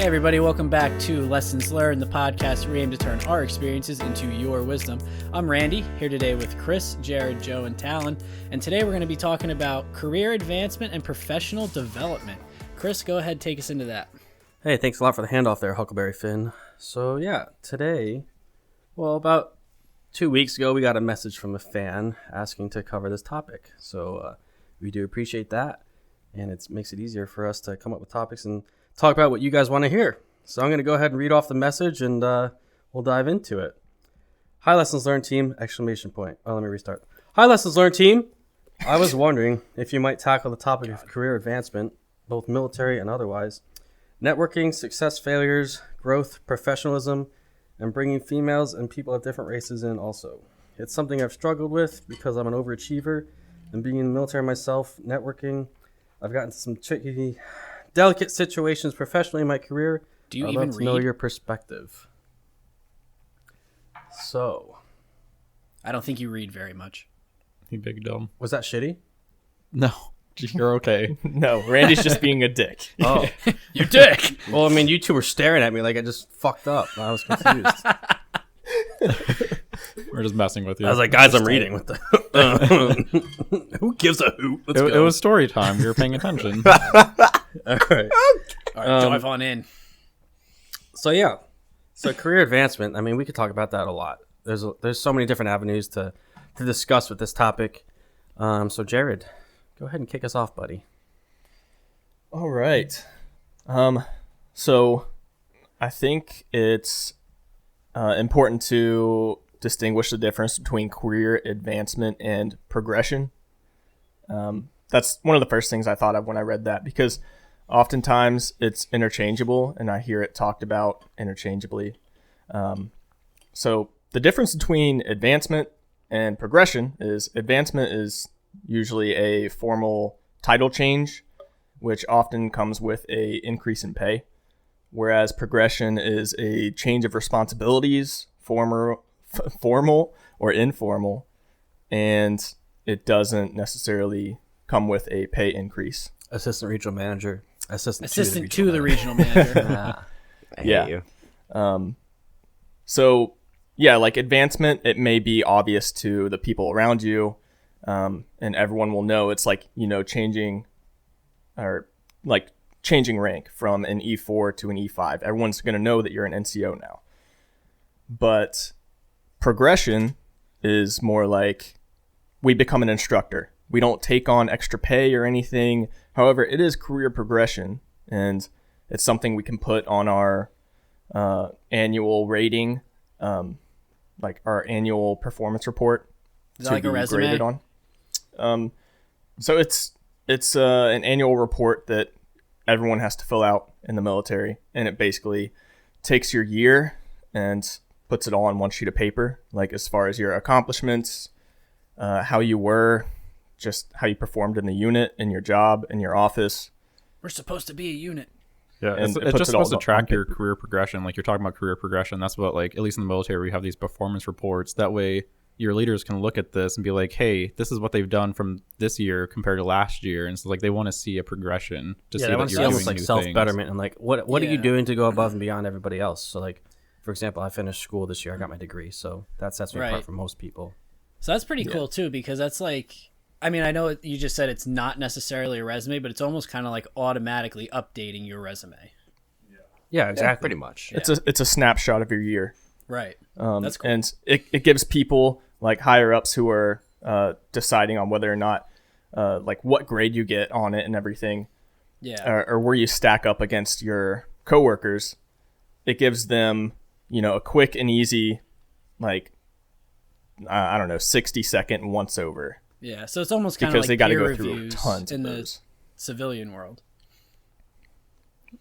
Hey everybody, welcome back to Lessons Learned, the podcast where we aim to turn our experiences into your wisdom. I'm Randy, here today with Chris, Jared, Joe, and Talon, and today we're going to be talking about career advancement and professional development. Chris, go ahead, take us into that. Hey, thanks a lot for the handoff there, Huckleberry Finn. So yeah, today, about 2 weeks ago, we got a message from a fan asking to cover this topic. So we do appreciate that, and it makes it easier for us to come up with topics and talk about what you guys want to hear. So I'm going to go ahead and read off the message, and we'll dive into it. Hi, Lessons Learned team! Exclamation point. Oh, let me restart. Hi, Lessons Learned team! I was wondering if you might tackle the topic of career advancement, both military and otherwise, networking, success, failures, growth, professionalism, and bringing females and people of different races in also. It's something I've struggled with because I'm an overachiever, and being in the military myself, networking, I've gotten some tricky, delicate situations professionally in my career. Do you I'd even love to know read? your perspective. So, I don't think you read very much. You big dumb. was that shitty? No, you're okay. No, Randy's just being a dick. Oh, You dick! well, I mean, you two were staring at me like I just fucked up. I was confused. We're just messing with you. I was like, guys, I'm reading. What the? Who gives a hoot? Let's it go. was story time. You were paying attention. All right. All right, dive on in. So yeah, so career advancement. I mean, we could talk about that a lot. There's so many different avenues to discuss with this topic. So Jared, go ahead and kick us off, buddy. All right. So I think it's important to distinguish the difference between career advancement and progression. That's one of the first things I thought of when I read that, because oftentimes it's interchangeable and I hear it talked about interchangeably. So the difference between advancement and progression is advancement is usually a formal title change, which often comes with a increase in pay, whereas progression is a change of responsibilities, formal or informal, and it doesn't necessarily come with a pay increase. Assistant regional manager. Assistant To the regional manager. I Yeah. hate you. So yeah, like advancement, it may be obvious to the people around you, and everyone will know it's like, changing rank from an E4 to an E5. Everyone's going to know that you're an NCO now. But progression is more like we become an instructor. We don't take on extra pay or anything. However, it is career progression, and it's something we can put on our annual rating, like our annual performance report. Is that like a resume? Graded on. So it's an annual report that everyone has to fill out in the military, and it basically takes your year and puts it all on one sheet of paper, like as far as your accomplishments, how you were, just how you performed in the unit, in your job, in your office. We're supposed to be a unit. Yeah, And it's it puts just it all supposed to on track your paper. career progression. Like you're talking about career progression. That's what, like, at least in the military, we have these performance reports. That way your leaders can look at this and be like, hey, this is what they've done from this year compared to last year. And so like they want to see a progression to see I that want to you're see doing almost like new self-betterment and like what are you Yeah. doing to go above and beyond everybody else? So like, for example, I finished school this year. I got my degree, so that sets me Right. apart from most people. So that's pretty cool too, because that's like, I mean, I know you just said it's not necessarily a resume, but it's almost kind of like automatically updating your resume. Yeah, exactly. Pretty much. It's a snapshot of your year. Right. That's cool. And it gives people like higher ups who are deciding on whether or not like what grade you get on it and everything, Yeah. or where you stack up against your coworkers. It gives them, a quick and easy, like, I don't know, 60-second once over, Yeah. So it's almost kind of because like they got to peer go through reviews tons in of the those. civilian world.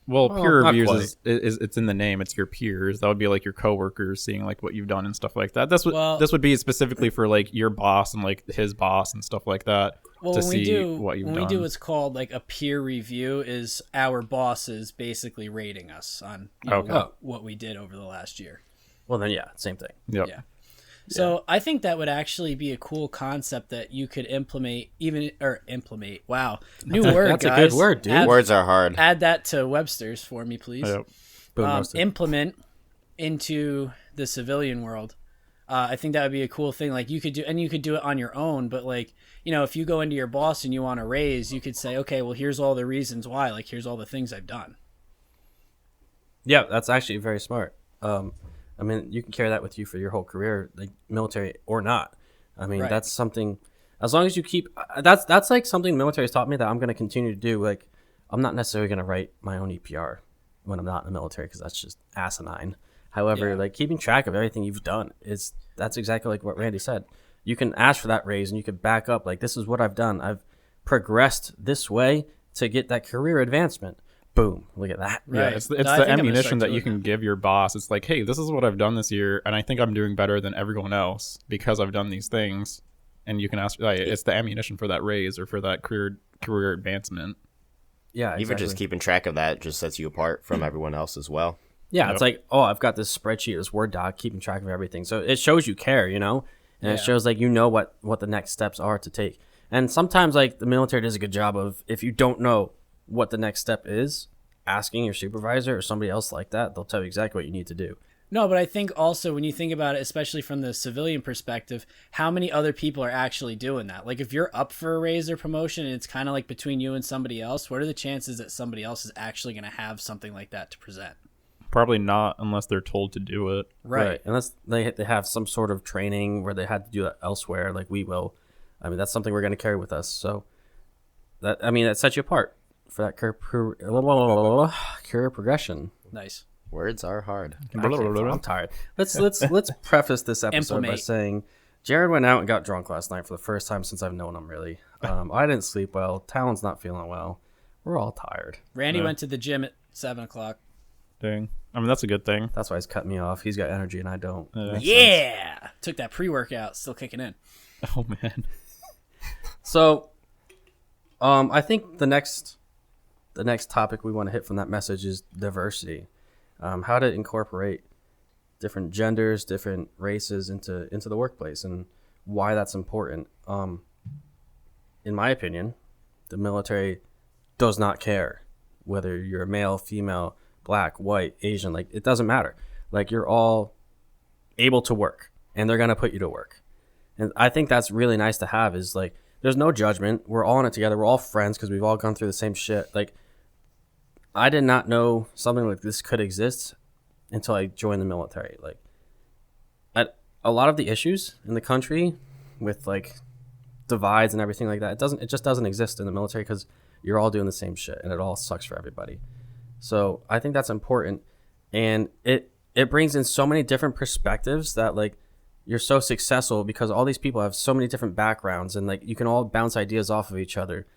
Well, peer not reviews is it's in the name. It's your peers. That would be like your coworkers seeing like what you've done and stuff like that. That's what Well- this would be specifically for like your boss and like his boss and stuff like that Well, to when see we do what you've when done. we do what's called like a peer review, is our bosses basically rating us on Okay. what we did over the last year. Well, then, yeah, same thing. Yep. Yeah. So I think that would actually be a cool concept that you could implement. Wow, new word, That's guys. a good word, dude. Words are hard. Add that to Webster's for me, please. Yep. Boom, roasted. Implement into the civilian world. I think that would be a cool thing. Like you could do it on your own, but like, if you go into your boss and you want a raise, you could say, okay, well, here's all the reasons why. Like, here's all the things I've done. Yeah, that's actually very smart. I mean, you can carry that with you for your whole career, like military or not. I mean, Right. that's something, as long as you keep, that's like something the military has taught me that I'm going to continue to do. Like, I'm not necessarily going to write my own EPR when I'm not in the military because that's just asinine. However, Yeah. like keeping track of everything you've done that's exactly like what Randy said. You can ask for that raise and you can back up, like, this is what I've done. I've progressed this way to get that career advancement. Boom. Look at that. Yeah, Right. it's No, I the think I'm gonna ammunition start that you doing can give your boss. It's like, hey, this is what I've done this year, and I think I'm doing better than everyone else because I've done these things. And you can ask, like, it's the ammunition for that raise or for that career advancement. Yeah, Even exactly. just keeping track of that just sets you apart from everyone else as well. Yeah, it's like, oh, I've got this spreadsheet, this Word doc, keeping track of everything. So it shows you care, and Yeah. it shows like what the next steps are to take. And sometimes like the military does a good job of, if you don't know what the next step is, asking your supervisor or somebody else like that, they'll tell you exactly what you need to do. No, but I think also when you think about it, especially from the civilian perspective, how many other people are actually doing that? Like if you're up for a raise or promotion and it's kind of like between you and somebody else, what are the chances that somebody else is actually going to have something like that to present? Probably not unless they're told to do it. Right. Unless they have some sort of training where they had to do that elsewhere, like we will. I mean, that's something we're going to carry with us. So that sets you apart for that career progression. Nice. Words are hard. I'm tired. Let's preface this episode by Implement. saying Jared went out and got drunk last night for the first time since I've known him. Really, I didn't sleep well. Talon's not feeling well. We're all tired. Randy Yeah. went to the gym at 7:00. Dang. I mean, that's a good thing. That's why he's cutting me off. He's got energy and I don't. Yeah. Took that pre-workout, still kicking in. Oh, man. So, I think the next topic we want to hit from that message is diversity. How to incorporate different genders, different races into the workplace, and why that's important. In my opinion, the military does not care whether you're a male, female, black, white, Asian. Like, it doesn't matter. Like, you're all able to work, and they're gonna put you to work. And I think that's really nice to have. Is like, there's no judgment. We're all in it together. We're all friends because we've all gone through the same shit. Like, I did not know something like this could exist until I joined the military. Like, a lot of the issues in the country with like divides and everything like that, it just doesn't exist in the military because you're all doing the same shit and it all sucks for everybody. So I think that's important, and it brings in so many different perspectives that like you're so successful because all these people have so many different backgrounds and like you can all bounce ideas off of each other,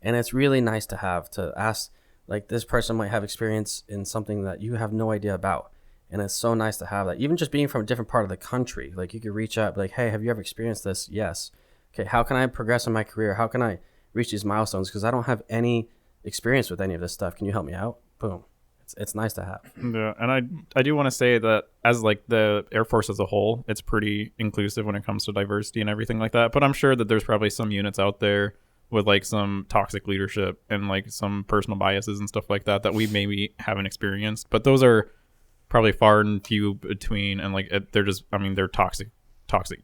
and it's really nice to have to ask. Like, this person might have experience in something that you have no idea about. And it's so nice to have that. Even just being from a different part of the country. Like, you could reach out, be like, hey, have you ever experienced this? Yes. Okay, how can I progress in my career? How can I reach these milestones? Because I don't have any experience with any of this stuff. Can you help me out? Boom. It's nice to have. Yeah, and I do want to say that as like the Air Force as a whole, it's pretty inclusive when it comes to diversity and everything like that. But I'm sure that there's probably some units out there with like some toxic leadership and like some personal biases and stuff like that we maybe haven't experienced. But those are probably far and few between, and like they're toxic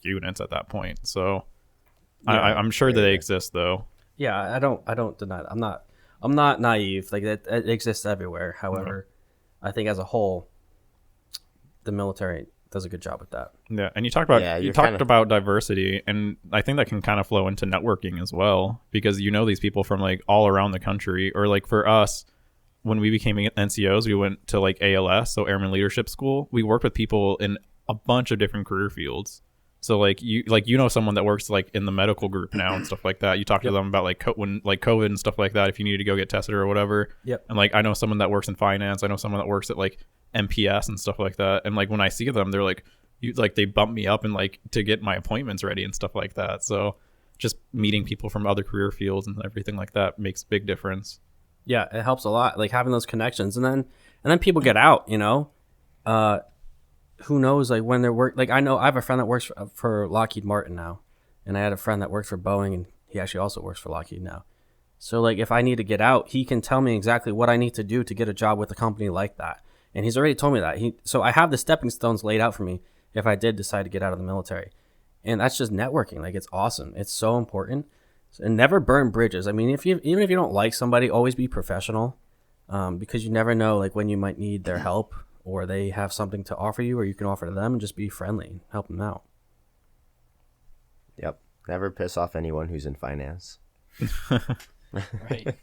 units at that point. So Yeah, I'm sure that they exist though. Yeah, I don't deny that. I'm not naive. Like, it exists everywhere. However, I think as a whole, the military does a good job with that. Yeah, and you talked about Yeah, you you're talked kinda- about diversity, and I think that can kind of flow into networking as well, because these people from like all around the country. Or like for us, when we became NCOs, we went to like ALS, so Airman Leadership School. We worked with people in a bunch of different career fields. So like you know someone that works like in the medical group now and stuff like that. You talk to them about like COVID and stuff like that if you need to go get tested or whatever. Yep. And like I know someone that works in finance. I know someone that works at like MPS and stuff like that. And like when I see them, they're like they bump me up and like to get my appointments ready and stuff like that. So just meeting people from other career fields and everything like that makes a big difference. Yeah, it helps a lot. Like, having those connections, and then people get out. who knows, like when they're like I know I have a friend that works for Lockheed Martin now, and I had a friend that worked for Boeing, and he actually also works for Lockheed now. So like if I need to get out, he can tell me exactly what I need to do to get a job with a company like that. And he's already told me that. So I have the stepping stones laid out for me if I did decide to get out of the military. And that's just networking. Like, it's awesome. It's so important. And never burn bridges. I mean, even if you don't like somebody, always be professional, because you never know like when you might need their help, or they have something to offer you, or you can offer to them, and just be friendly, help them out. Yep. Never piss off anyone who's in finance. Right.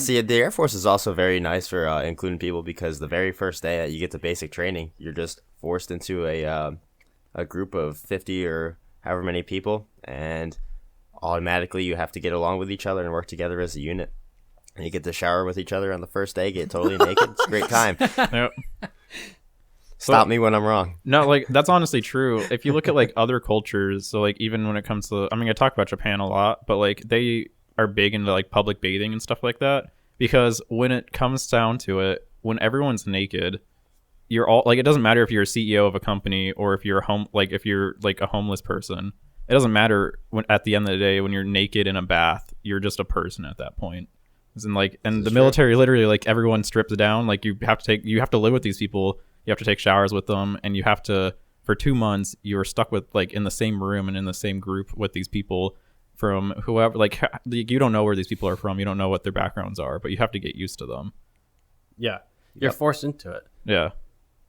See, the Air Force is also very nice for including people, because the very first day that you get to basic training, you're just forced into a group of 50 or however many people, and automatically you have to get along with each other and work together as a unit. And you get to shower with each other on the first day, get totally naked. It's a great time. Yep. Stop me when I'm wrong. No, like that's honestly true. If you look at like other cultures, so like even when it comes to, I talk about Japan a lot, but like they are big into like public bathing and stuff like that, because when it comes down to it, when everyone's naked, you're all like, it doesn't matter if you're a CEO of a company or if you're a homeless person. It doesn't matter when at the end of the day, when you're naked in a bath, you're just a person at that point. And the military, literally, like everyone strips down. Like you have to live with these people. You have to take showers with them, and you have to, for 2 months, you're stuck with like in the same room and in the same group with these people from whoever, like you don't know where these people are from. You don't know what their backgrounds are, but you have to get used to them. Yeah. You're forced into it. Yeah.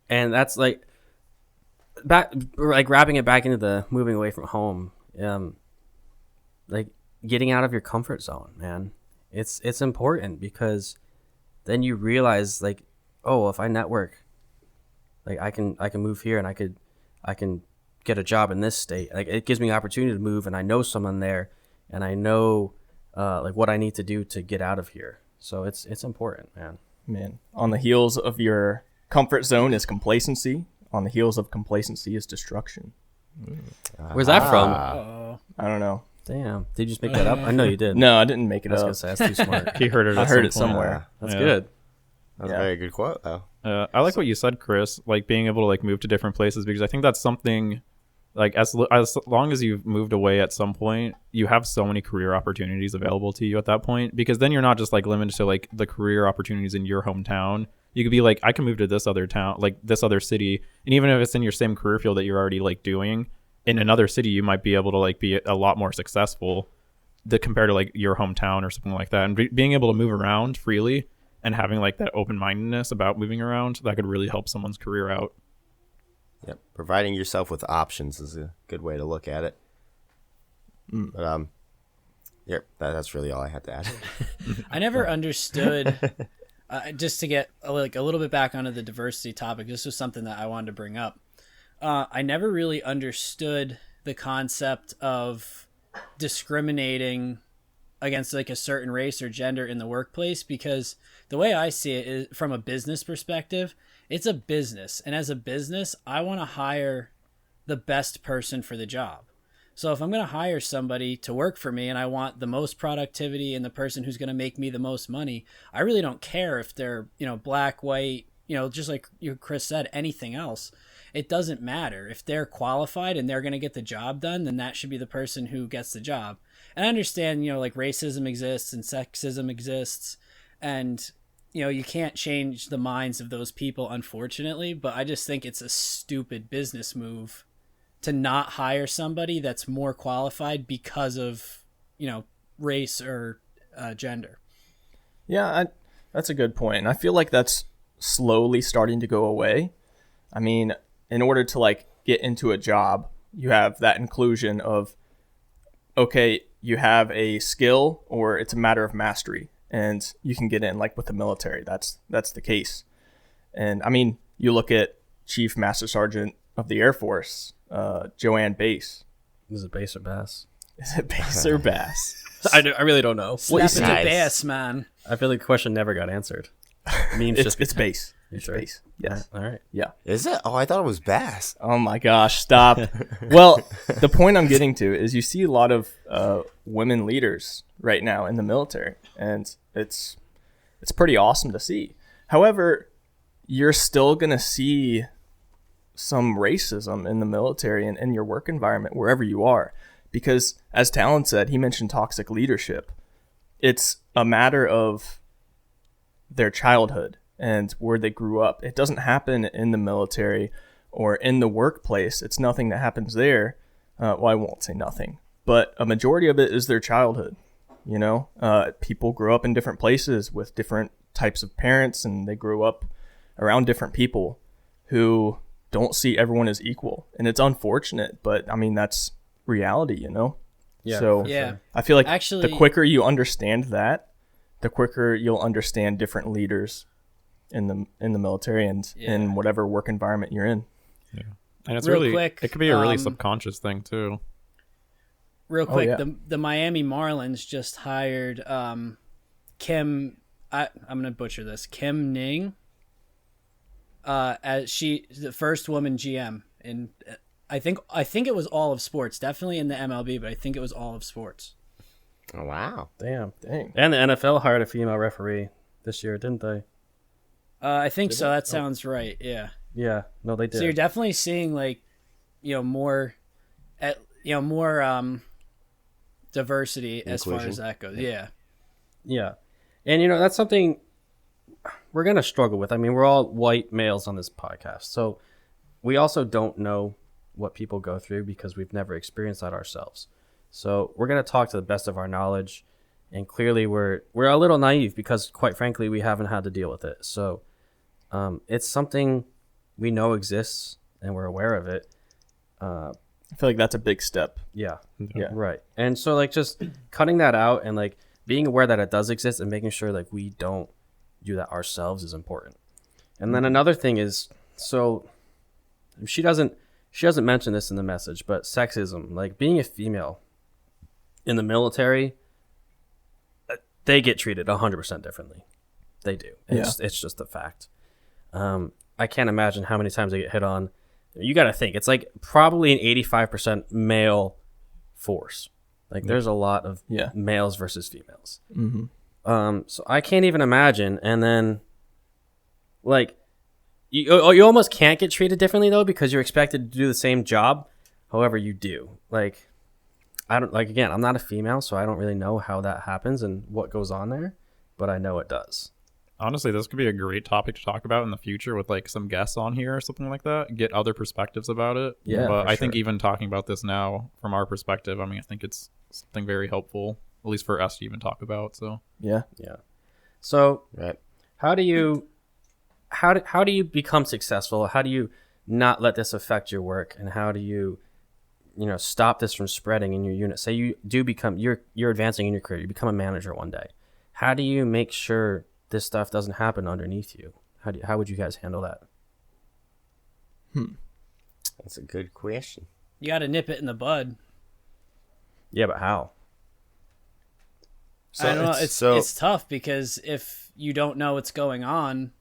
And that's like wrapping it back into the moving away from home. Like getting out of your comfort zone, man. It's important, because then you realize like, oh, if I network, like I can move here, and I can get a job in this state. Like it gives me an opportunity to move, and I know someone there, and I know like what I need to do to get out of here. So it's important, man. Man, on the heels of your comfort zone is complacency. On the heels of complacency is destruction. Where's that from? I don't know. Damn. Did you just make that up? I know you did. No, I didn't make it I was up. gonna say that's too smart. He heard it. I heard it some point. somewhere. That's Yeah. good. That's Yeah. a very good quote, though. I like what you said, Chris, like being able to like move to different places, because I think that's something like as long as you've moved away at some point, you have so many career opportunities available to you at that point, because then you're not just like limited to like the career opportunities in your hometown. You could be like, I can move to this other town, like this other city. And even if it's in your same career field that you're already like doing in another city, you might be able to like be a lot more successful compared to like your hometown or something like that. And being able to move around freely and having like that open-mindedness about moving around, that could really help someone's career out. Yep. Providing yourself with options is a good way to look at it. But yep, that's really all I had to add. I never understood, just to get a little bit back onto the diversity topic, this was something that I wanted to bring up. I never really understood the concept of discriminating against like a certain race or gender in the workplace, because the way I see it is from a business perspective, it's a business. And as a business, I want to hire the best person for the job. So if I'm going to hire somebody to work for me and I want the most productivity and the person who's going to make me the most money, I really don't care if they're, black, white, just like Chris said, anything else. It doesn't matter. If they're qualified and they're going to get the job done, then that should be the person who gets the job. And I understand, like racism exists and sexism exists, and, you can't change the minds of those people, unfortunately, but I just think it's a stupid business move to not hire somebody that's more qualified because of, race or gender. Yeah, that's a good point. And I feel like that's slowly starting to go away. I mean, in order to like get into a job, you have that inclusion of, okay, you have a skill or it's a matter of mastery and you can get in, like with the military. That's the case. And I mean, you look at Chief Master Sergeant of the Air Force, Joanne Bass. Is it Bass or Bass? Is it Bass or Bass? I really don't know. Snap into Nice. bass, man. I feel like the question never got answered. Memes It's just Bass. You It's sure? Bass. Yes. All right. Yeah. Is it? Oh, I thought it was Bass. Oh my gosh, stop. Well, the point I'm getting to is you see a lot of women leaders right now in the military, and it's pretty awesome to see. However, you're still going to see some racism in the military and in your work environment, wherever you are. Because as Talon said, he mentioned toxic leadership. It's a matter of their childhood and where they grew up. It doesn't happen in the military or in the workplace. It's nothing that happens there. Well, I won't say nothing, but a majority of it is their childhood. You know, people grow up in different places with different types of parents, and they grow up around different people who don't see everyone as equal. And it's unfortunate, but I mean, that's reality, you know? Yeah, So Yeah. I feel like Actually- the quicker you understand that, the quicker you'll understand different leaders in the military and in whatever work environment you're in. And it's Real really quick, it could be a really um, subconscious thing too. Real quick, yeah. the Miami Marlins just hired Kim. I'm gonna butcher this. Kim Ning. As the first woman GM in, I think it was all of sports. Definitely in the MLB, but I think it was all of sports. Oh, wow. Damn. Dang. And the NFL hired a female referee this year, didn't they? I think so. That sounds right. Yeah. Yeah. No, they did. So you're definitely seeing more diversity as far Inclusion. as that goes. Yeah. Yeah. And, that's something we're going to struggle with. I mean, we're all white males on this podcast. So we also don't know what people go through because we've never experienced that ourselves. So we're going to talk to the best of our knowledge. And clearly we're a little naive because, quite frankly, we haven't had to deal with it. So it's something we know exists and we're aware of it. I feel like that's a big step. Yeah. Yeah. Right. And so just cutting that out and being aware that it does exist and making sure we don't do that ourselves is important. And then another thing is, so she doesn't mention this in the message, but sexism, being a female in the military, they get treated 100% differently. They do. It's just a fact. I can't imagine how many times they get hit on. You got to think it's probably an 85% male force. There's a lot of males versus females. Mm-hmm. So I can't even imagine. And then you almost can't get treated differently though, because you're expected to do the same job. However, you do. I don't again, I'm not a female, so I don't really know how that happens and what goes on there, but I know it does. Honestly, this could be a great topic to talk about in the future with some guests on here or something like that. Get other perspectives about it. Yeah, but for I think sure. even talking about this now from our perspective, I mean, I think it's something very helpful, at least for us to even talk about. So Yeah. Yeah. So Right. how do you become successful? How do you not let this affect your work? And how do you stop this from spreading in your unit? Say you do become, you're advancing in your career, you become a manager one day. How do you make sure this stuff doesn't happen underneath you? How would you guys handle that? That's a good question. You got to nip it in the bud. Yeah, but how? So I don't know. it's- It's tough because if you don't know what's going on,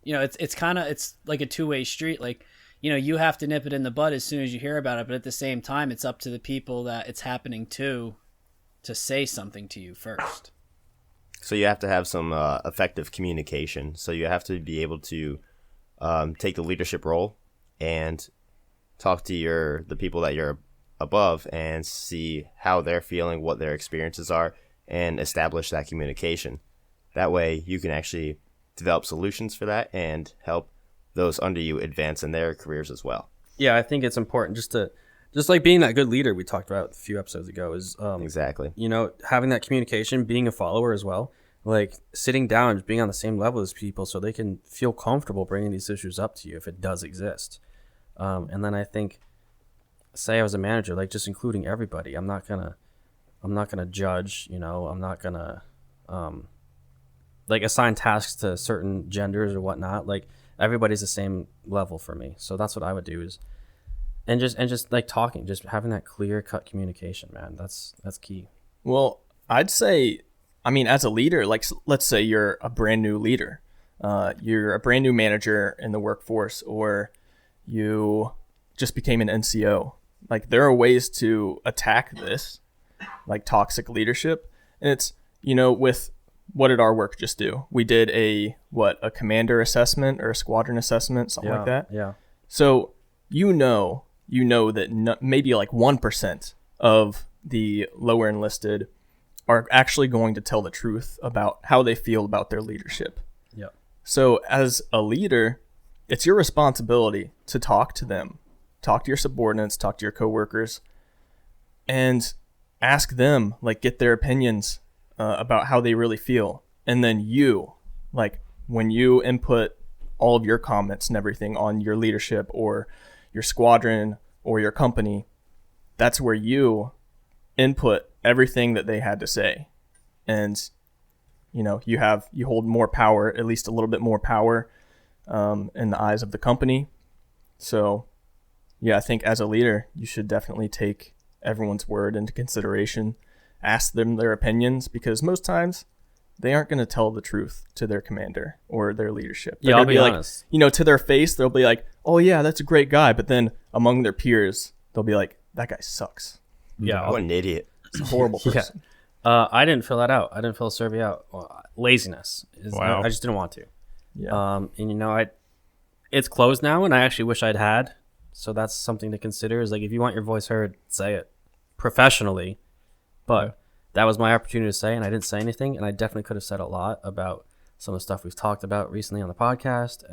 it's like a two-way street. You have to nip it in the bud as soon as you hear about it, but at the same time, it's up to the people that it's happening to say something to you first. So you have to have some effective communication. So you have to be able to take the leadership role and talk to the people that you're above and see how they're feeling, what their experiences are, and establish that communication. That way you can actually develop solutions for that and help those under you advance in their careers as well. Yeah, I think it's important just like being that good leader we talked about a few episodes ago is Exactly. having that communication, being a follower as well, sitting down and being on the same level as people so they can feel comfortable bringing these issues up to you if it does exist. And then I think, say I was a manager, just including everybody. I'm not gonna judge. I'm not gonna assign tasks to certain genders or whatnot. Everybody's the same level for me. So that's what I would do and just talking, just having that clear cut communication, man. That's key. Well, I'd say, as a leader, let's say you're a brand new leader, you're a brand new manager in the workforce, or you just became an NCO. There are ways to attack this, toxic leadership. And it's, with what did our work just do? We did a commander assessment or a squadron assessment, something like that. Yeah. So you know that maybe like 1% of the lower enlisted are actually going to tell the truth about how they feel about their leadership. Yep. So as a leader, it's your responsibility to talk to them, talk to your subordinates, talk to your coworkers, and ask them, like, get their opinions about how they really feel. And then you, like, when you input all of your comments and everything on your leadership or your squadron or your company, that's where you input everything that they had to say. And, you know, you hold more power, at least a little bit more power in the eyes of the company. So, yeah, I think as a leader, you should definitely take everyone's word into consideration, ask them their opinions, because most times they aren't going to tell the truth to their commander or their leadership. They're I'll gonna be like, honest. you know, to their face, they'll be like, oh yeah, that's a great guy. But then among their peers, they'll be like, that guy sucks. Yeah. What an idiot. It's a horrible Yeah. person. I didn't fill that out. I didn't fill a survey out. Laziness. Wow. I just didn't want to. Yeah. And you know, it's closed now, and I actually wish I'd had. So that's something to consider. Is like, if you want your voice heard, say it professionally. But that was my opportunity to say, and I didn't say anything. And I definitely could have said a lot about some of the stuff we've talked about recently on the podcast.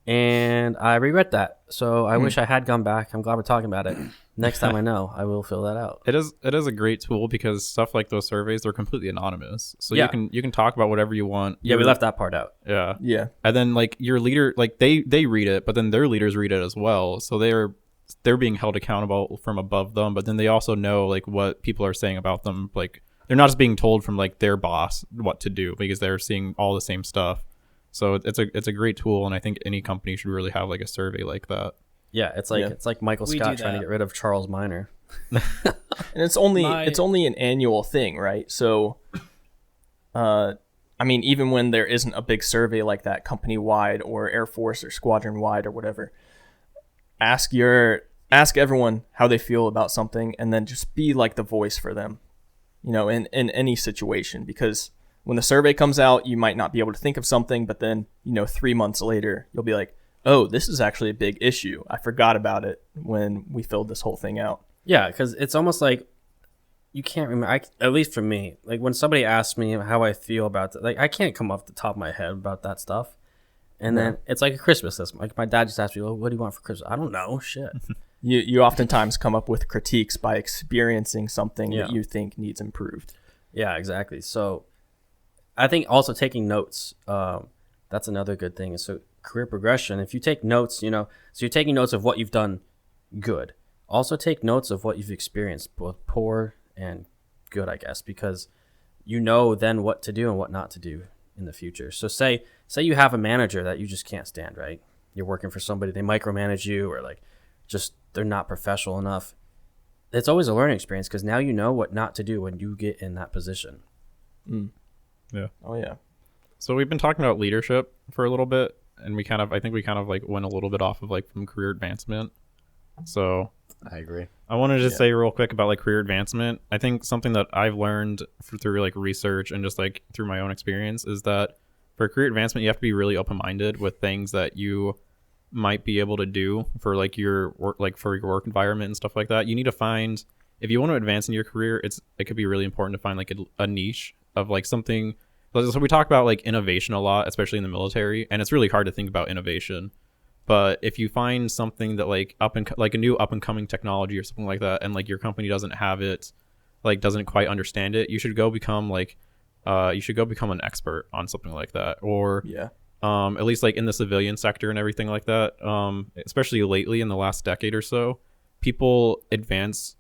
And I regret that. So I wish I had gone back. I'm glad we're talking about it. Next time I know, I will fill that out. It is a great tool because stuff like those surveys, they're completely anonymous. So Yeah. you can talk about whatever you want. Yeah, we left that part out. Yeah. Yeah. And then like your leader, like they read it, but then their leaders read it as well. So they're being held accountable from above them, but then they also know like what people are saying about them. Like they're not just being told from like their boss what to do because they're seeing all the same stuff. So it's a great tool, and I think any company should really have like a survey like that. Yeah, it's like Michael We Scott do trying to that. get rid of Charles Minor. And it's only My- an annual thing, right? So, I mean, even when there isn't a big survey like that, company wide or Air Force or squadron wide or whatever, ask everyone how they feel about something, and then just be like the voice for them, you know, in any situation. Because when the survey comes out, you might not be able to think of something, but then, you know, 3 months later, you'll be like, oh, this is actually a big issue. I forgot about it when we filled this whole thing out. Yeah, because it's almost like you can't remember. At least for me, like when somebody asks me how I feel about it, like I can't come off the top of my head about that stuff. And then it's like a Christmas list. Like my dad just asked me, "Well, what do you want for Christmas?" I don't know. Shit. You oftentimes come up with critiques by experiencing something Yeah. that you think needs improved. Yeah, exactly. So I think also taking notes, that's another good thing. So career progression, if you take notes, you know, so you're taking notes of what you've done good. Also take notes of what you've experienced, both poor and good, I guess, because you know then what to do and what not to do in the future. So say you have a manager that you just can't stand, right? You're working for somebody, they micromanage you, or like just they're not professional enough. It's always a learning experience because now you know what not to do when you get in that position. Oh yeah. So we've been talking about leadership for a little bit, and I think we kind of like went a little bit off of like from career advancement. So I agree. I wanted to say real quick about like career advancement. I think something that I've learned through like research and just like through my own experience is that for career advancement, you have to be really open-minded with things that you might be able to do for like your work, like for your work environment and stuff like that. You need to find, if you want to advance in your career, it could be really important to find like a niche of like something. So we talk about like innovation a lot, especially in the military, and it's really hard to think about innovation. But if you find something that like like a new up and coming technology or something like that, and like your company doesn't have it, like doesn't quite understand it, you should go become an expert on something like that, or Yeah. at least like in the civilian sector and everything like that. Especially lately in the last decade or so, people advance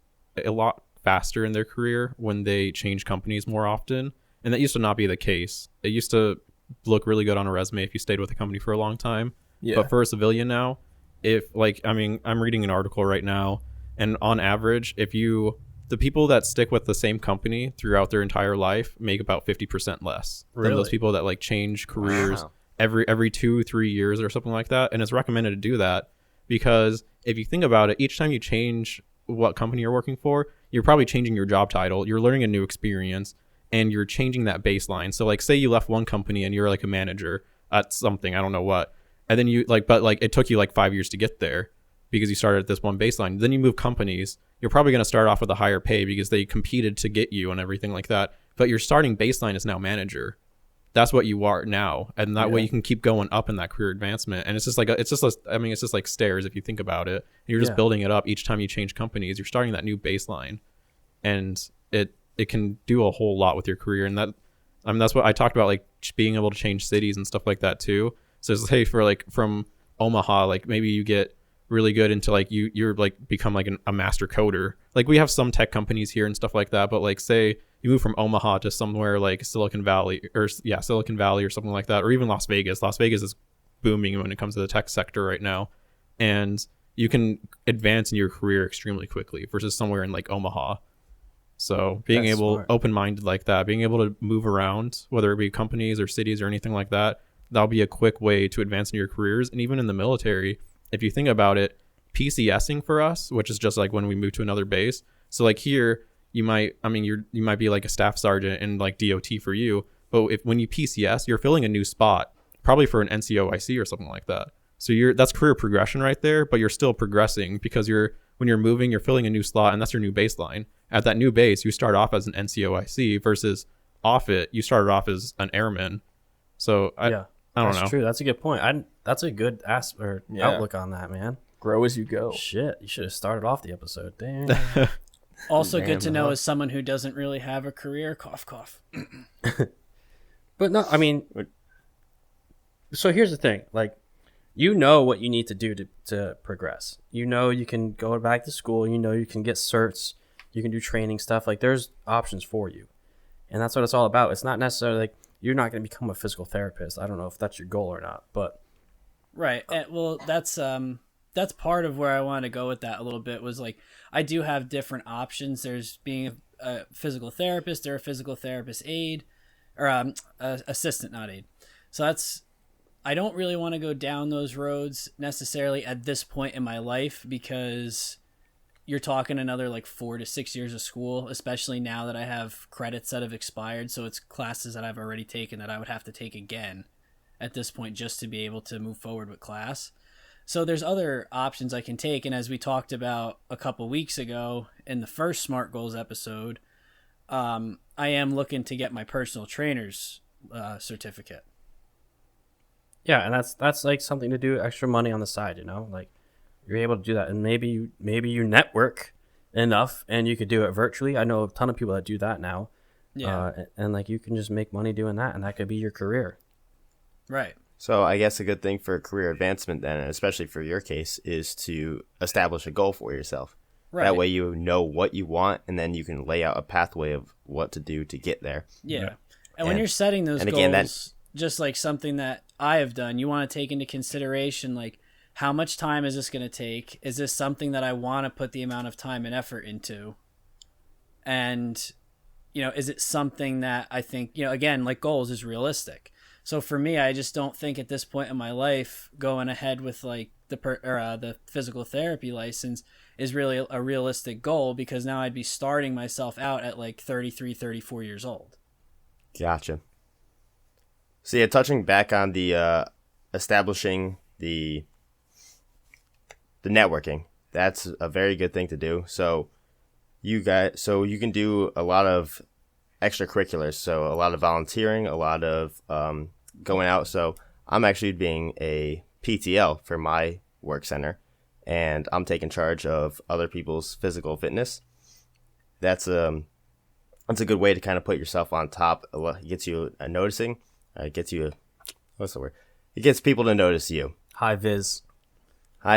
a lot faster in their career when they change companies more often, and that used to not be the case. It used to look really good on a resume if you stayed with a company for a long time. Yeah. But for a civilian now, I'm reading an article right now, and on average, the people that stick with the same company throughout their entire life make about 50% less than those Really? people that like change careers Wow. every 2-3 years or something like that. And it's recommended to do that because if you think about it, each time you change what company you're working for, you're probably changing your job title, you're learning a new experience, and you're changing that baseline. So like say you left one company and you're like a manager at something, I don't know what, and then you like, but like it took you like 5 years to get there. because you started at this one baseline. Then you move companies, you're probably going to start off with a higher pay because they competed to get you and everything like that. But your starting baseline is now manager. That's what you are now, and that way you can keep going up in that career advancement. And it's just like stairs if you think about it. You're just building it up each time you change companies. You're starting that new baseline, and it can do a whole lot with your career. And that's what I talked about, like being able to change cities and stuff like that too. So say for like from Omaha, like maybe you get really good into like you're like become like a master coder. Like we have some tech companies here and stuff like that, but like say you move from Omaha to somewhere like Silicon Valley or something like that, or even Las Vegas. Las Vegas is booming when it comes to the tech sector right now, and you can advance in your career extremely quickly versus somewhere in like Omaha. So being open-minded like that, being able to move around, whether it be companies or cities or anything like that, that'll be a quick way to advance in your careers. And even in the military, if you think about it, PCSing for us, which is just like when we move to another base. So like here, you might be like a staff sergeant and like DOT for you, but when you PCS, you're filling a new spot, probably for an NCOIC or something like that. So that's career progression right there, but you're still progressing because when you're moving, you're filling a new slot, and that's your new baseline. At that new base, you start off as an NCOIC versus off it, you started off as an airman. So I don't know. That's true. That's a good point. That's a good outlook on that, man. Grow as you go. Shit, you should have started off the episode. Damn. Also good to know as someone who doesn't really have a career, cough, cough. But no, I mean, so here's the thing. Like, you know what you need to do to progress. You know you can go back to school. You know you can get certs. You can do training stuff. Like, there's options for you. And that's what it's all about. It's not necessarily like you're not going to become a physical therapist. I don't know if that's your goal or not, but. Right. Well, that's part of where I want to go with that a little bit was like, I do have different options. There's being a physical therapist or a physical therapist aide or assistant, not aide. So I don't really want to go down those roads necessarily at this point in my life, because you're talking another like 4 to 6 years of school, especially now that I have credits that have expired. So it's classes that I've already taken that I would have to take again at this point just to be able to move forward with class. So there's other options I can take. And as we talked about a couple weeks ago in the first Smart Goals episode, I am looking to get my personal trainer's certificate. Yeah, and that's like something to do, extra money on the side, like you're able to do that. And maybe you network enough and you could do it virtually. I know a ton of people that do that now. Yeah. And like you can just make money doing that, and that could be your career. Right. So I guess a good thing for career advancement then, and especially for your case, is to establish a goal for yourself. Right. That way you know what you want, and then you can lay out a pathway of what to do to get there. Yeah. And when you're setting those goals, again, just like something that I have done, you want to take into consideration, like, how much time is this going to take? Is this something that I want to put the amount of time and effort into? And, is it something that I think, again, like goals is realistic. So for me, I just don't think at this point in my life going ahead with like the physical therapy license is really a realistic goal, because now I'd be starting myself out at like 33, 34 years old. Gotcha. So yeah, touching back on the establishing the networking, that's a very good thing to do. So you can do a lot of extracurriculars, so a lot of volunteering, a lot of going out. So I'm actually being a PTL for my work center, and I'm taking charge of other people's physical fitness. That's a good way to kind of put yourself on top. It gets you noticing. It gets people to notice you. High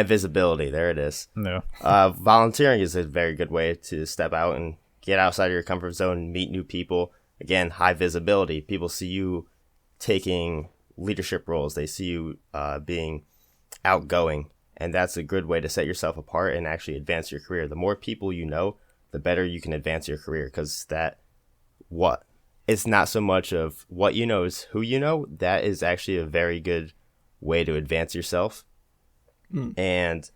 visibility. There it is. No. Volunteering is a very good way to step out and get outside of your comfort zone and meet new people. Again, high visibility. People see you taking leadership roles. They see you being outgoing, and that's a good way to set yourself apart and actually advance your career. The more people you know, the better you can advance your career, because it's not so much of what you know, is who you know. That is actually a very good way to advance yourself. And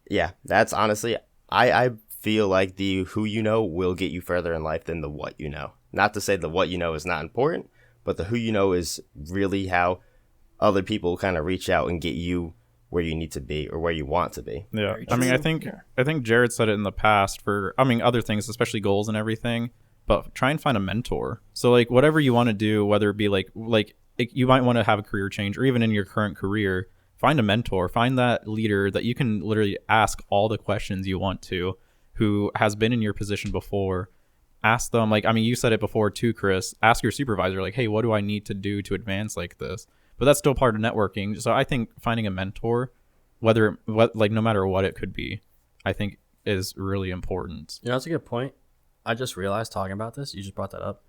yeah, that's honestly, I feel like the who you know will get you further in life than the what you know. Not to say the what you know is not important, but the who you know is really how other people kind of reach out and get you where you need to be or where you want to be. Yeah. Very I mean, true. I think Jared said it in the past for, I mean, other things, especially goals and everything, but try and find a mentor. So like whatever you want to do, whether it be like you might want to have a career change or even in your current career, find a mentor, find that leader that you can literally ask all the questions you want to, who has been in your position before. Ask them, like, I mean, you said it before too, Chris, ask your supervisor, like, hey, what do I need to do to advance like this? But that's still part of networking. So I think finding a mentor, like no matter what it could be, I think is really important. You know, that's a good point. I just realized talking about this, you just brought that up.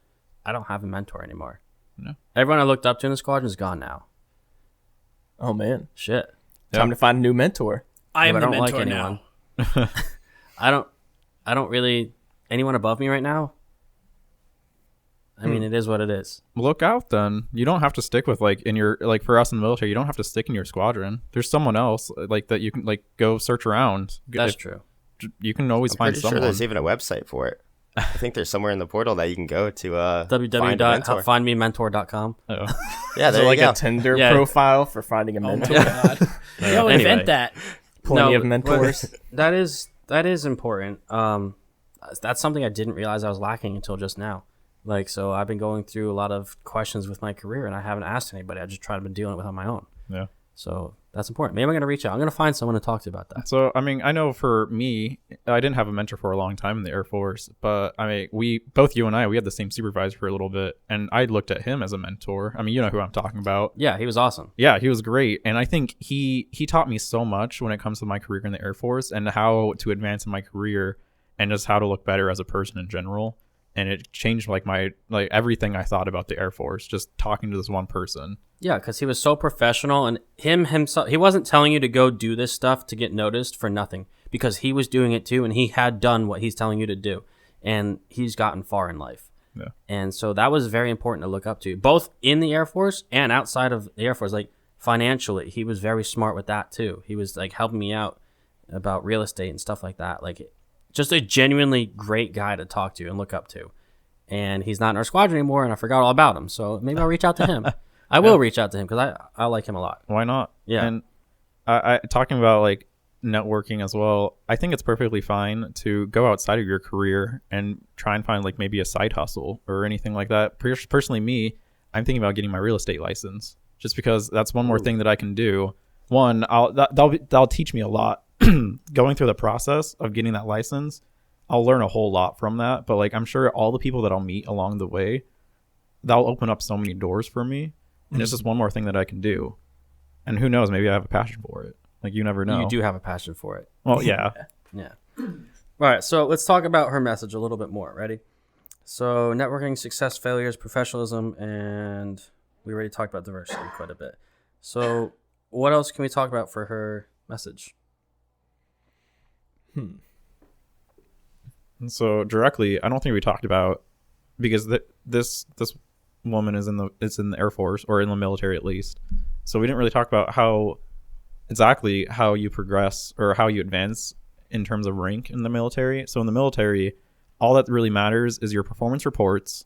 I don't have a mentor anymore. No. Everyone I looked up to in the squadron is gone now. Oh man, Shit. time to find a new mentor. I am but the I don't like mentor anyone. now. I don't really, anyone above me right now? I mean, it is what it is. Look out then. You don't have to stick with like in your, like for us in the military, you don't have to stick in your squadron. There's someone else like that you can like go search around. That's If- true. You can always I'm find pretty someone. sure there's even a website for it. I think there's somewhere in the portal that you can go to find a mentor. www.findmementor.com. Oh. Yeah, Is there it you like go. a Tinder Yeah. profile for finding a Oh mentor? my god. Yo, Anyway. invent that. Plenty No, of mentors. That is important. That's something I didn't realize I was lacking until just now. Like, so I've been going through a lot of questions with my career, and I haven't asked anybody. I just tried to be dealing with it on my own. Yeah. So that's important. Maybe I'm gonna reach out. I'm gonna find someone to talk to about that. So, I mean, I know for me, I didn't have a mentor for a long time in the Air Force, but I mean, you and I, we had the same supervisor for a little bit, and I looked at him as a mentor. I mean, you know who I'm talking about. Yeah, he was awesome. Yeah, he was great. And I think he taught me so much when it comes to my career in the Air Force and how to advance in my career and just how to look better as a person in general. And it changed like everything I thought about the Air Force, just talking to this one person. Yeah, because he was so professional, and himself, he wasn't telling you to go do this stuff to get noticed for nothing, because he was doing it too, and he had done what he's telling you to do, and he's gotten far in life. Yeah. And so that was very important to look up to, both in the Air Force and outside of the Air Force. Like financially, he was very smart with that too. He was like helping me out about real estate and stuff like that. Like just a genuinely great guy to talk to and look up to. And he's not in our squadron anymore, and I forgot all about him. So maybe I'll reach out to him. I will reach out to him because I like him a lot. Why not? Yeah. And I talking about like networking as well, I think it's perfectly fine to go outside of your career and try and find like maybe a side hustle or anything like that. Personally, me, I'm thinking about getting my real estate license just because that's one more thing that I can do. One, that'll teach me a lot. Going through the process of getting that license, I'll learn a whole lot from that. But like, I'm sure all the people that I'll meet along the way, that'll open up so many doors for me. And it's just one more thing that I can do. And who knows, maybe I have a passion for it. Like, you never know. You do have a passion for it. Well, yeah. Yeah. All right. So let's talk about her message a little bit more. Ready? So networking, success, failures, professionalism, and we already talked about diversity quite a bit. So what else can we talk about for her message? So directly, I don't think we talked about, because this woman is in the Air Force, or in the military at least. So we didn't really talk about how you progress or how you advance in terms of rank in the military. So in the military, all that really matters is your performance reports,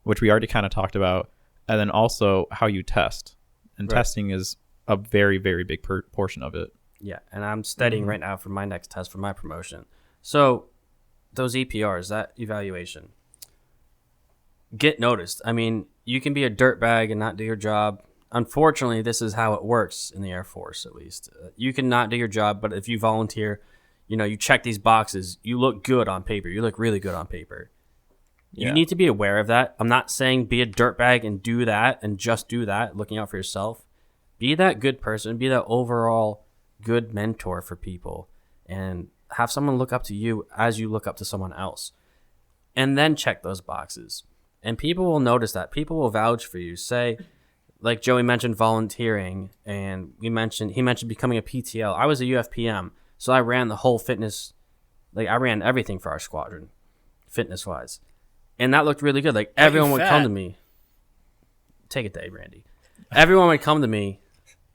which we already kind of talked about, and then also how you test. And Right. testing is a very, very big portion of it. Yeah, and I'm studying right now for my next test for my promotion. So those EPRs, that evaluation, get noticed. I mean, you can be a dirtbag and not do your job. Unfortunately, this is how it works in the Air Force, at least. You can not do your job, but if you volunteer, you check these boxes, you look good on paper. You look really good on paper. Yeah. You need to be aware of that. I'm not saying be a dirtbag and do that and just do that, looking out for yourself. Be that good person. Be that overall good mentor for people. And have someone look up to you as you look up to someone else. And then check those boxes. And people will notice that. People will vouch for you. Say, like Joey mentioned volunteering, and he mentioned becoming a PTL. I was a UFPM, so I ran the whole fitness, like I ran everything for our squadron, fitness-wise. And that looked really good. Like everyone would come to me. Take it, Dave, Randy. Everyone would come to me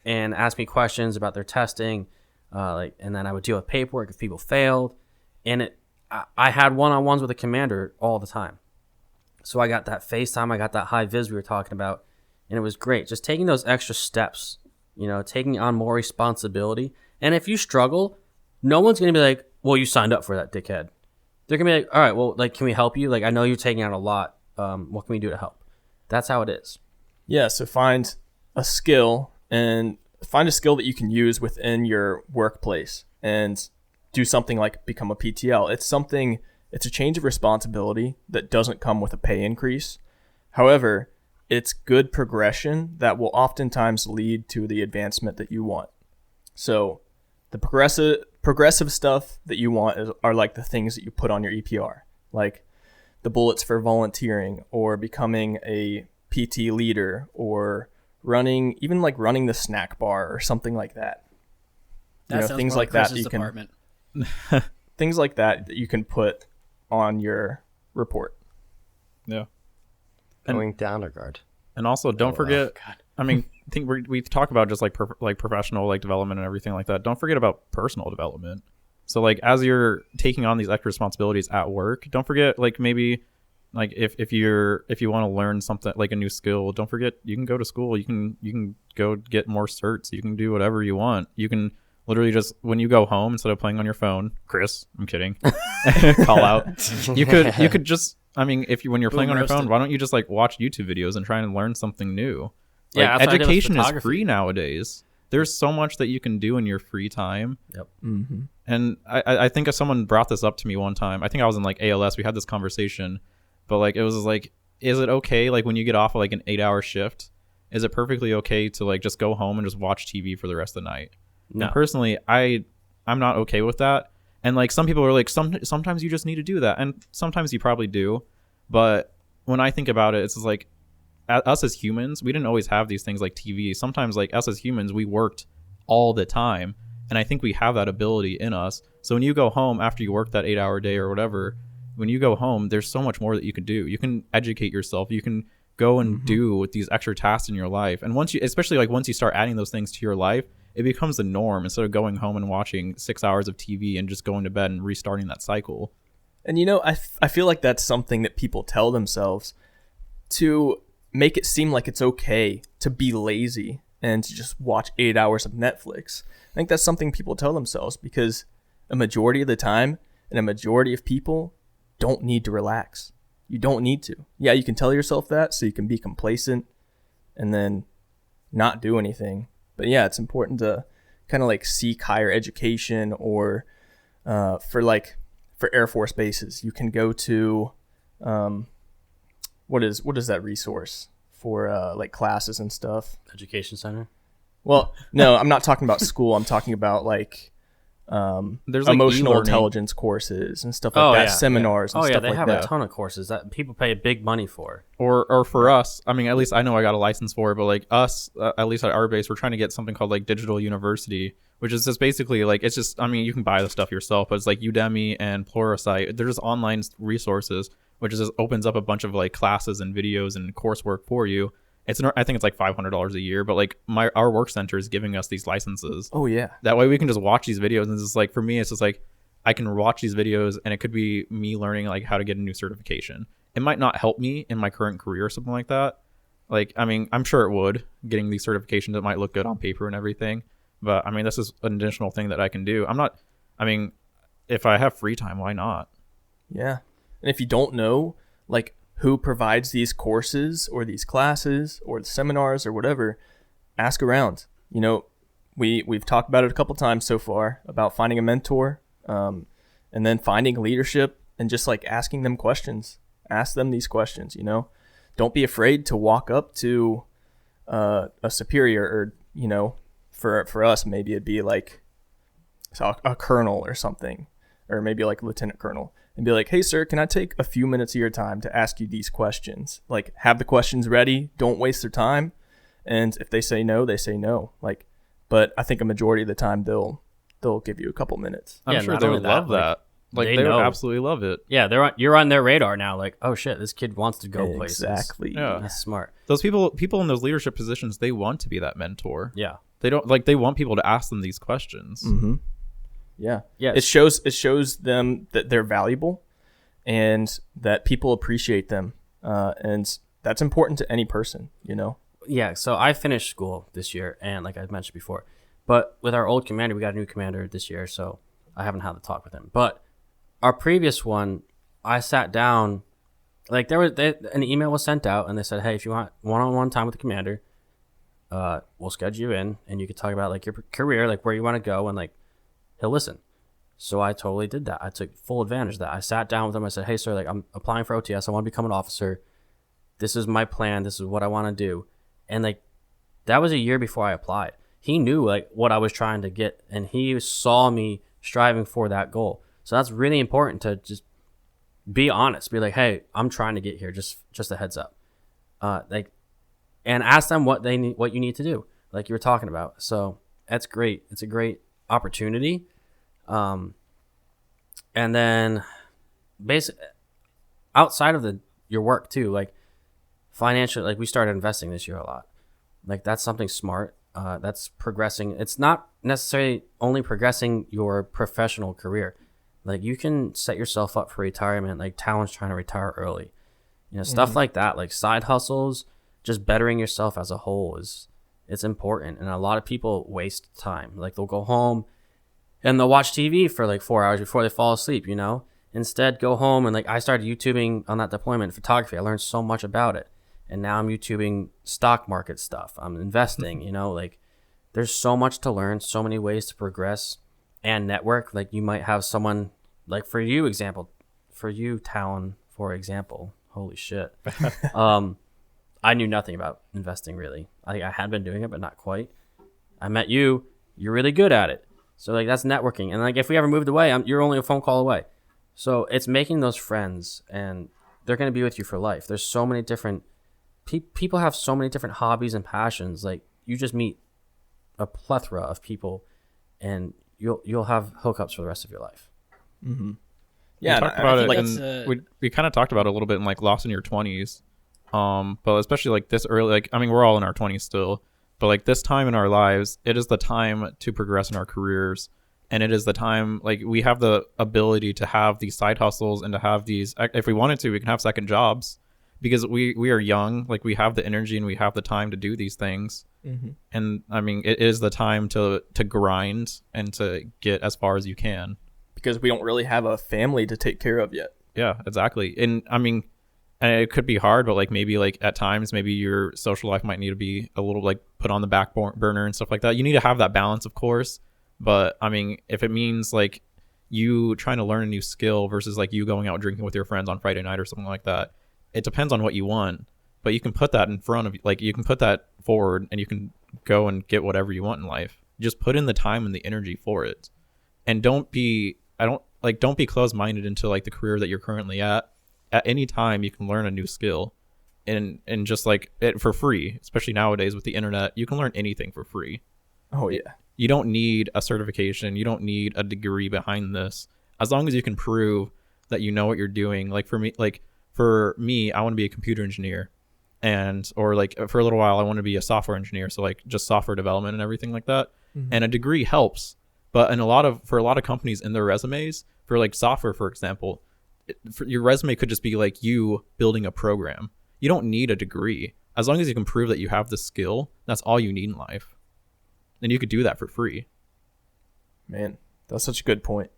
and ask me questions about their testing, and then I would deal with paperwork if people failed. And I had one-on-ones with the commander all the time. So I got that FaceTime, I got that high vis we were talking about, and it was great. Just taking those extra steps taking on more responsibility. And if you struggle, no one's going to be like, well, you signed up for that, dickhead. They're going to be like, all right, well, like, can we help you? Like, I know you're taking on a lot. What can we do to help? That's how it is. Yeah, so find a skill that you can use within your workplace and do something like become a PTL. It's a change of responsibility that doesn't come with a pay increase. However, it's good progression that will oftentimes lead to the advancement that you want. So the progressive stuff that you want are like the things that you put on your EPR, like the bullets for volunteering or becoming a PT leader or running the snack bar or something like that. Things like that you can things like that you can put on your report. Yeah. Going down regard. And also don't forget, I mean, I think we talk about just like professional like development and everything like that. Don't forget about personal development. So like as you're taking on these extra responsibilities at work, don't forget like maybe like if you want to learn something like a new skill, don't forget you can go to school, you can go get more certs, you can do whatever you want. You can literally just when you go home instead of playing on your phone, Chris, I'm kidding. Call out. You could just when you're playing on your phone, why don't you just like watch YouTube videos and try and learn something new? Like, education is free nowadays. There's so much that you can do in your free time. Yep. Mm-hmm. And I think if someone brought this up to me one time, I think I was in like ALS, we had this conversation, but like it was like, is it okay like when you get off of like an 8-hour shift, is it perfectly okay to like just go home and just watch TV for the rest of the night? No. And personally, I'm not okay with that. And like some people are like, sometimes you just need to do that, and sometimes you probably do. But when I think about it, it's just like us as humans, we didn't always have these things like TV. Sometimes like us as humans, we worked all the time, and I think we have that ability in us. So when you go home after you work that 8-hour day or whatever, when you go home, there's so much more that you can do. You can educate yourself. You can go and do these extra tasks in your life. And once you start adding those things to your life, it becomes the norm instead of going home and watching 6 hours of TV and just going to bed and restarting that cycle. And I feel like that's something that people tell themselves to make it seem like it's okay to be lazy and to just watch 8 hours of Netflix. I think that's something people tell themselves because a majority of the time and a majority of people don't need to relax. You don't need to. Yeah, you can tell yourself that so you can be complacent and then not do anything. But yeah, it's important to kind of like seek higher education or for Air Force bases, you can go to what is that resource for like classes and stuff? Education Center. Well, no, I'm not talking about school. I'm talking about like there's like emotional e-learning. intelligence courses and stuff like that, seminars and stuff they like have that. a ton of courses that people pay big money for. Or for us, I mean, at least I know I got a license for it, but like us, at least at our base, we're trying to get something called like Digital University, which is just basically like, it's just, I mean, you can buy the stuff yourself, but it's like Udemy and Pluralsight. There's online resources, which just opens up a bunch of like classes and videos and coursework for you. I think it's like $500 a year, but like our work center is giving us these licenses. Oh yeah. That way we can just watch these videos, and it's just like, for me, it's just like I can watch these videos, and it could be me learning like how to get a new certification. It might not help me in my current career or something like that. Like, I mean, I'm sure it would. Getting these certifications, it might look good on paper and everything, but I mean, this is an additional thing that I can do. If I have free time, why not? Yeah. And if you don't know, like, who provides these courses or these classes or the seminars or whatever, ask around. We've talked about it a couple times so far about finding a mentor, and then finding leadership and just like asking them questions. Ask them these questions. Don't be afraid to walk up to a superior, or for us maybe it'd be like a colonel or something, or maybe like lieutenant colonel, and be like, hey sir, can I take a few minutes of your time to ask you these questions? Like, have the questions ready, don't waste their time. And if they say no, they say no. Like, but I think a majority of the time they'll give you a couple minutes. I'm sure they would love that. Like they would absolutely love it. Yeah, you're on their radar now. Like, oh shit, this kid wants to go places. Exactly. Yeah. That's smart. Those people in those leadership positions, they want to be that mentor. Yeah. They want people to ask them these questions. Mm-hmm. Yeah. Yes. It shows them that they're valuable and that people appreciate them. And that's important to any person, yeah, so I finished school this year, and like I mentioned before, but with our old commander, we got a new commander this year, so I haven't had the talk with him. But our previous one, I sat down, like an email was sent out, and they said, hey, if you want one-on-one time with the commander, we'll schedule you in, and you could talk about like your career, like where you want to go, and like he'll listen. So I totally did that. I took full advantage of that. I sat down with him. I said, hey, sir, like I'm applying for OTS. I want to become an officer. This is my plan. This is what I want to do. And like, that was a year before I applied. He knew like what I was trying to get, and he saw me striving for that goal. So that's really important to just be honest. Be like, hey, I'm trying to get here. Just a heads up. And ask them what they need, what you need to do, like you were talking about. So that's great. It's a great opportunity. And then basically outside of your work too, like financially, like we started investing this year a lot. Like that's something smart. That's progressing. It's not necessarily only progressing your professional career. Like you can set yourself up for retirement. Like Talon's trying to retire early, stuff like that, like side hustles, just bettering yourself as a whole it's important. And a lot of people waste time. Like they'll go home and they'll watch TV for like 4 hours before they fall asleep, Instead, go home and like I started YouTubing on that deployment photography. I learned so much about it. And now I'm YouTubing stock market stuff. I'm investing, like there's so much to learn, so many ways to progress and network. Like you might have someone like for you, Talon, for example, holy shit. I knew nothing about investing really. I had been doing it, but not quite. I met you. You're really good at it. So like that's networking. And like if we ever moved away, you're only a phone call away. So it's making those friends, and they're going to be with you for life. There's so many different people have so many different hobbies and passions. Like you just meet a plethora of people, and you'll have hookups for the rest of your life. Mm-hmm. Yeah, we talked about it, like and we kind of talked about it a little bit in like Lost in Your 20s. But especially like this early, like, I mean, we're all in our 20s still, but like this time in our lives, it is the time to progress in our careers. And it is the time, like we have the ability to have these side hustles and to have these, if we wanted to, we can have second jobs because we are young. Like we have the energy and we have the time to do these things. Mm-hmm. And I mean, it is the time to grind and to get as far as you can. Because we don't really have a family to take care of yet. Yeah, exactly. And I mean, and it could be hard, but like maybe like at times, maybe your social life might need to be a little like put on the back burner and stuff like that. You need to have that balance, of course. But I mean, if it means like you trying to learn a new skill versus like you going out drinking with your friends on Friday night or something like that, it depends on what you want. But you can put that in front of you, like you can put that forward and you can go and get whatever you want in life. Just put in the time and the energy for it. And don't be closed-minded into like the career that you're currently at. At any time you can learn a new skill and just like it for free, especially nowadays with the internet, you can learn anything for free. Oh yeah. You don't need a certification. You don't need a degree behind this. As long as you can prove that you know what you're doing. Like for me, I want to be a computer engineer, or like for a little while, I want to be a software engineer. So like just software development and everything like that. Mm-hmm. And a degree helps, but for a lot of companies in their resumes for like software, for example, your resume could just be like you building a program. You don't need a degree. As long as you can prove that you have the skill, that's all you need in life. And you could do that for free. Man, that's such a good point.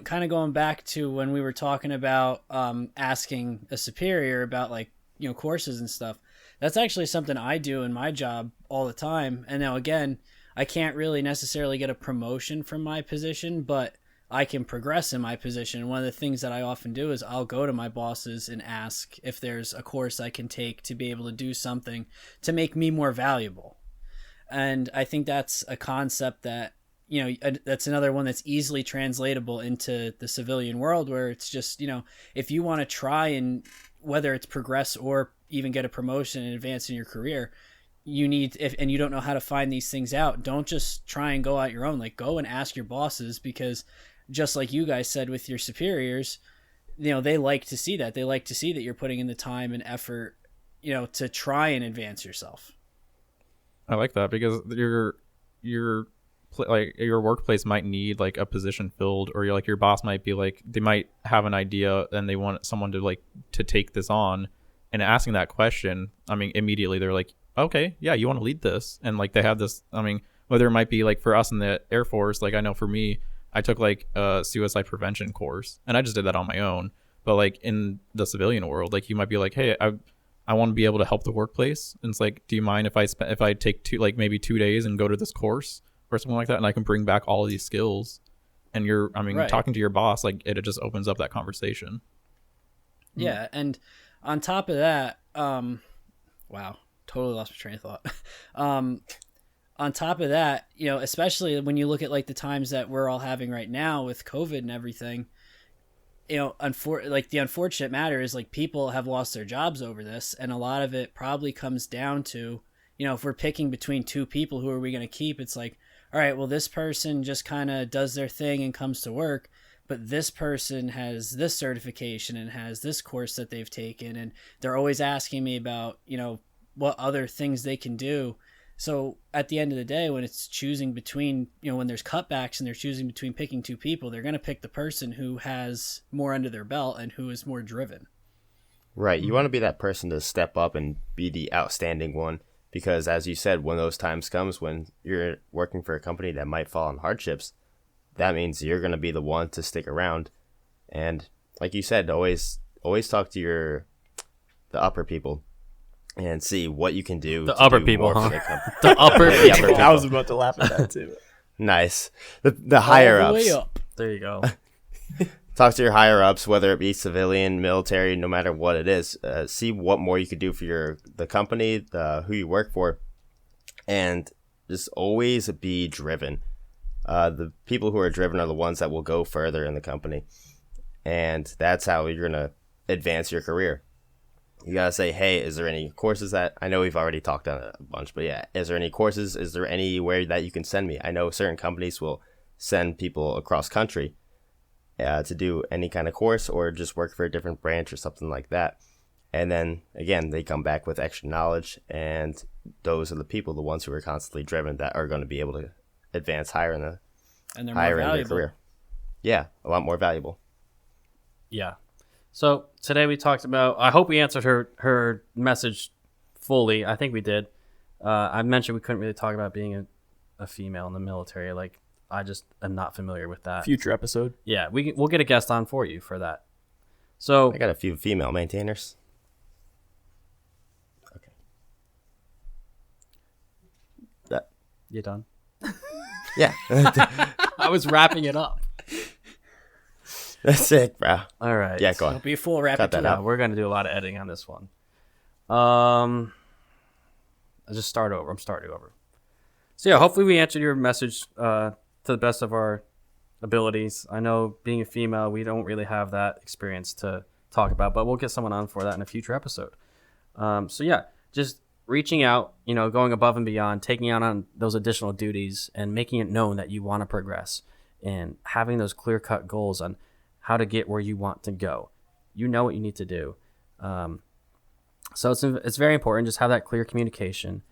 Kind of going back to when we were talking about asking a superior about like, courses and stuff. That's actually something I do in my job all the time. And now again, I can't really necessarily get a promotion from my position, but I can progress in my position. One of the things that I often do is I'll go to my bosses and ask if there's a course I can take to be able to do something to make me more valuable. And I think that's a concept that, that's another one that's easily translatable into the civilian world, where it's just, if you want to try and whether it's progress or even get a promotion and advance in your career, and you don't know how to find these things out, don't just try and go out your own. Like go and ask your bosses, because just like you guys said with your superiors, they like to see that. They like to see that you're putting in the time and effort, to try and advance yourself. I like that because your workplace might need like a position filled, or your boss might be like, they might have an idea and they want someone to take this on, and asking that question, I mean, immediately they're like, okay, yeah, you want to lead this. And like they have this, I mean, whether it might be like for us in the Air Force, like I know for me, I took like a suicide prevention course and I just did that on my own. But like in the civilian world, like you might be like, hey, I want to be able to help the workplace. And it's like, do you mind if I take maybe 2 days and go to this course or something like that? And I can bring back all of these skills. And Right. talking to your boss, like it just opens up that conversation. Yeah, and on top of that, wow, totally lost my train of thought. On top of that, you know, especially when you look at like the times that we're all having right now with COVID and everything, you know, the unfortunate matter is like people have lost their jobs over this, and a lot of it probably comes down to, you know, if we're picking between two people, who are we going to keep? It's like, all right, well, this person just kind of does their thing and comes to work, but this person has this certification and has this course that they've taken, and they're always asking me about, you know, what other things they can do. So at the end of the day, when it's choosing between, you know, when there's cutbacks and they're choosing between picking two people, they're going to pick the person who has more under their belt and who is more driven. Right. You want to be that person to step up and be the outstanding one. Because as you said, when those times comes when you're working for a company that might fall on hardships, that means you're going to be the one to stick around. And like you said, always talk to the upper people and see what you can do. The to upper do people, more for huh? their company. The upper The upper people. people. I was about to laugh at that too. Nice. The higher All the ups. way up. There you go. Talk to your higher ups, whether it be civilian, military, no matter what it is. See what more you could do for the company, who you work for, and just always be driven. The people who are driven are the ones that will go further in the company, and that's how you're gonna advance your career. You gotta say, hey, is there any courses that I know we've already talked on a bunch, but yeah, is there any courses? Is there anywhere that you can send me? I know certain companies will send people across country to do any kind of course or just work for a different branch or something like that. And then again, they come back with extra knowledge, and those are the people, the ones who are constantly driven, that are going to be able to advance higher in And they're more their valuable. career. Yeah, a lot more valuable. Yeah. So today we talked about, I hope we answered her message fully. I think we did. I mentioned we couldn't really talk about being a female in the military. Like, I just am not familiar with that. Future episode. Yeah, we'll get a guest on for you for that. So I got a few female maintainers. Okay. you done? Yeah. I was wrapping it up. That's it, bro. All right. Yeah, go on. Don't be a fool, wrap Cut it that to out. Yeah, we're gonna do a lot of editing on this one. I'll just start over. I'm starting over. So yeah, hopefully we answered your message to the best of our abilities. I know being a female, we don't really have that experience to talk about, but we'll get someone on for that in a future episode. So yeah, just reaching out, you know, going above and beyond, taking out on those additional duties and making it known that you want to progress and having those clear-cut goals on how to get where you want to go. You know what you need to do. So it's very important. Just have that clear communication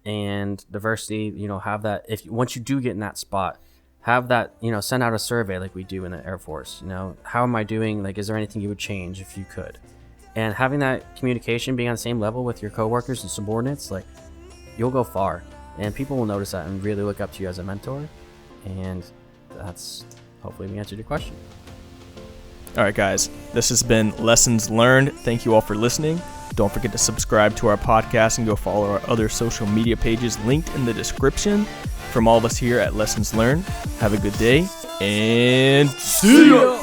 and diversity. You know, have that, once you do get in that spot, have that, you know, send out a survey like we do in the Air Force. You know, how am I doing? Like, is there anything you would change if you could? And having that communication, being on the same level with your coworkers and subordinates, like, you'll go far, and people will notice that and really look up to you as a mentor. And that's, hopefully we answered your question. All right, guys, this has been Lessons Learned. Thank you all for listening. Don't forget to subscribe to our podcast and go follow our other social media pages linked in the description. From all of us here at Lessons Learned, have a good day and see ya!